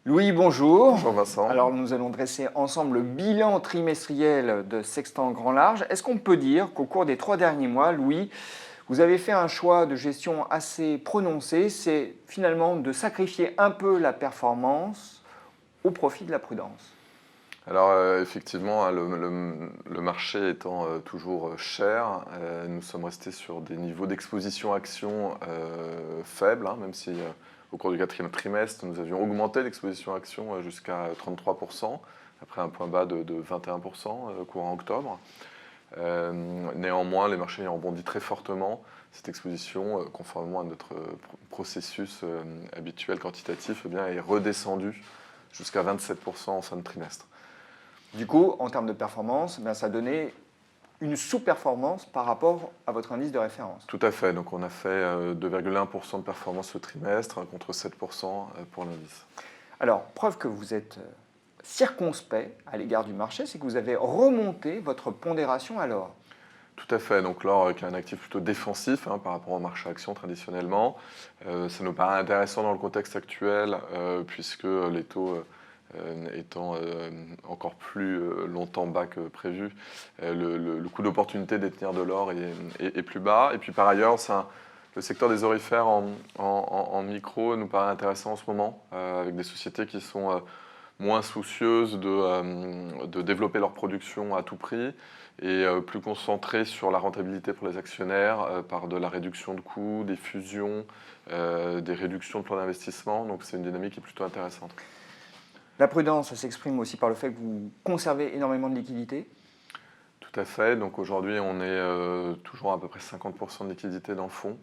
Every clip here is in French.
Louis, bonjour. Bonjour Vincent. Alors nous allons dresser ensemble le bilan trimestriel de Sextant Grand Large. Est-ce qu'on peut dire qu'au cours des 3 derniers mois, Louis, vous avez fait un choix de gestion assez prononcé, c'est finalement de sacrifier un peu la performance au profit de la prudence? Alors effectivement, hein, le marché étant toujours cher, nous sommes restés sur des niveaux d'exposition action faibles, hein, même si au cours du quatrième trimestre, nous avions augmenté l'exposition action jusqu'à 33%, après un point bas de 21% courant octobre. Néanmoins, les marchés ayant rebondi très fortement, cette exposition, conformément à notre processus habituel quantitatif, eh bien, est redescendue jusqu'à 27% en fin de trimestre. Du coup, en termes de performance, ça donnait une sous-performance par rapport à votre indice de référence. Tout à fait. Donc on a fait 2,1% de performance ce trimestre contre 7% pour l'indice. Alors, preuve que vous êtes circonspect à l'égard du marché, c'est que vous avez remonté votre pondération à l'or. Tout à fait. Donc l'or, qui est un actif plutôt défensif par rapport au marché action traditionnellement, ça nous paraît intéressant dans le contexte actuel puisque les taux étant encore plus longtemps bas que prévu, le coût d'opportunité de détenir de l'or est plus bas. Et puis par ailleurs, le secteur des orifères en micro nous paraît intéressant en ce moment, avec des sociétés qui sont moins soucieuses de développer leur production à tout prix et plus concentrées sur la rentabilité pour les actionnaires par de la réduction de coûts, des fusions, des réductions de plans d'investissement. Donc c'est une dynamique qui est plutôt intéressante. La prudence s'exprime aussi par le fait que vous conservez énormément de liquidités. Tout à fait. Donc aujourd'hui, on est toujours à peu près 50% de liquidité dans le fonds,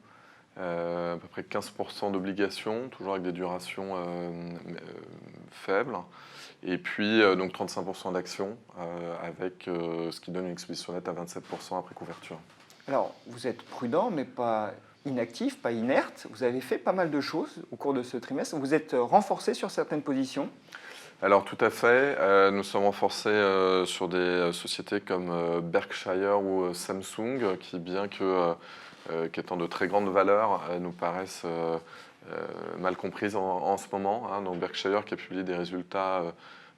à peu près 15% d'obligations, toujours avec des durations faibles, et puis donc 35% d'actions, avec ce qui donne une exposition nette à 27% après couverture. Alors, vous êtes prudent, mais pas inactif, pas inerte. Vous avez fait pas mal de choses au cours de ce trimestre. Vous êtes renforcé sur certaines positions. Alors tout à fait, nous sommes renforcés sur des sociétés comme Berkshire ou Samsung, qui bien qu'étant de très grande valeur, nous paraissent mal comprises en ce moment. Donc Berkshire qui a publié des résultats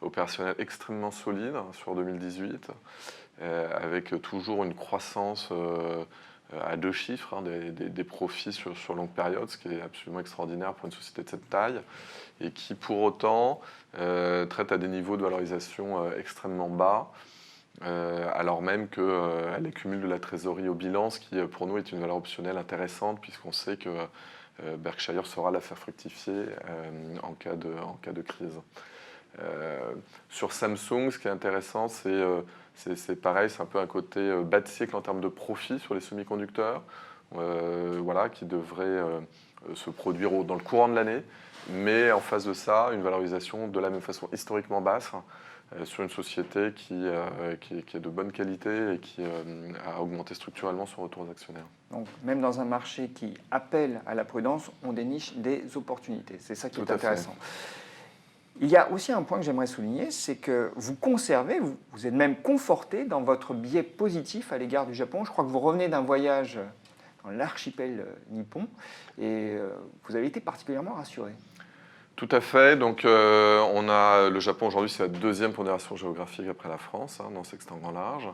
opérationnels extrêmement solides sur 2018, avec toujours une croissance à 2 chiffres, des profits sur longue période, ce qui est absolument extraordinaire pour une société de cette taille, et qui pour autant traite à des niveaux de valorisation extrêmement bas, alors même qu'elle accumule de la trésorerie au bilan, ce qui pour nous est une valeur optionnelle intéressante, puisqu'on sait que Berkshire saura la faire fructifier en cas de crise. Sur Samsung, ce qui est intéressant, c'est pareil, c'est un peu un côté bas de siècle en termes de profit sur les semi-conducteurs, voilà, qui devrait se produire dans le courant de l'année, mais en face de ça, une valorisation de la même façon historiquement basse sur une société qui est de bonne qualité et qui a augmenté structurellement son retour aux actionnaires. Donc, même dans un marché qui appelle à la prudence, on déniche des opportunités. C'est ça qui est intéressant. Il y a aussi un point que j'aimerais souligner, c'est que vous conservez, vous êtes même conforté dans votre biais positif à l'égard du Japon. Je crois que vous revenez d'un voyage dans l'archipel nippon et vous avez été particulièrement rassuré. Tout à fait. Donc, le Japon aujourd'hui, c'est la deuxième pondération géographique après la France, dans Sextant Grand Large.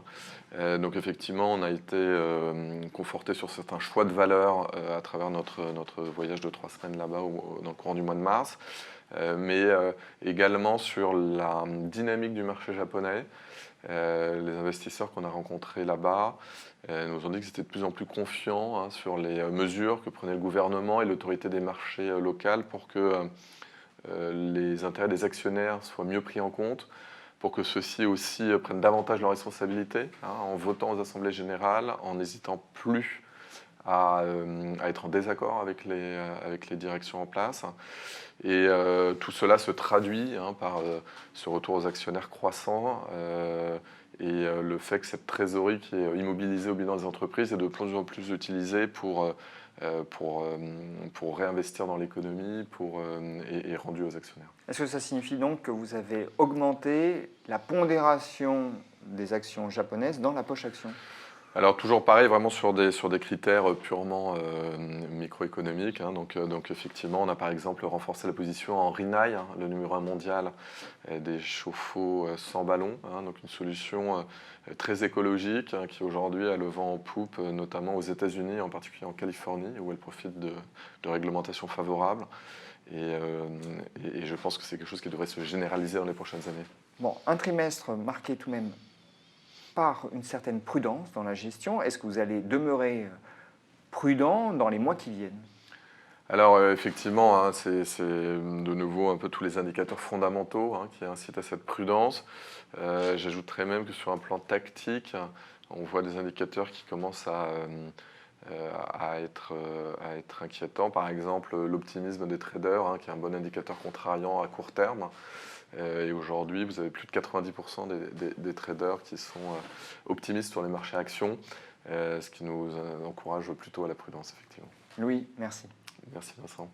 Donc, effectivement, on a été conforté sur certains choix de valeur à travers notre voyage de 3 semaines là-bas dans le courant du mois de mars, mais également sur la dynamique du marché japonais. Les investisseurs qu'on a rencontrés là-bas nous ont dit qu'ils étaient de plus en plus confiants sur les mesures que prenait le gouvernement et l'autorité des marchés locales pour que les intérêts des actionnaires soient mieux pris en compte, pour que ceux-ci aussi prennent davantage leurs responsabilités, en votant aux assemblées générales, en n'hésitant plus à être en désaccord avec les directions en place. Et tout cela se traduit par ce retour aux actionnaires croissant et le fait que cette trésorerie qui est immobilisée au bilan des entreprises est de plus en plus utilisée pour réinvestir dans l'économie et rendu aux actionnaires. Est-ce que ça signifie donc que vous avez augmenté la pondération des actions japonaises dans la poche action ? Alors toujours pareil, vraiment sur des critères purement microéconomiques. Hein. Donc effectivement, on a par exemple renforcé la position en Rinnai, hein, le numéro 1 mondial des chauffe-eau sans ballon. Hein, donc une solution très écologique hein, qui aujourd'hui a le vent en poupe, notamment aux États-Unis, en particulier en Californie, où elle profite de réglementations favorables. Et je pense que c'est quelque chose qui devrait se généraliser dans les prochaines années. Bon, un trimestre marqué tout de même par une certaine prudence dans la gestion. Est-ce que vous allez demeurer prudent dans les mois qui viennent? Alors effectivement, hein, c'est de nouveau un peu tous les indicateurs fondamentaux hein, qui incitent à cette prudence. J'ajouterais même que sur un plan tactique, on voit des indicateurs qui commencent à être inquiétants. Par exemple, l'optimisme des traders, hein, qui est un bon indicateur contrariant à court terme. Et aujourd'hui, vous avez plus de 90% des traders qui sont optimistes sur les marchés actions, ce qui nous encourage plutôt à la prudence, effectivement. Louis, merci. Merci Vincent.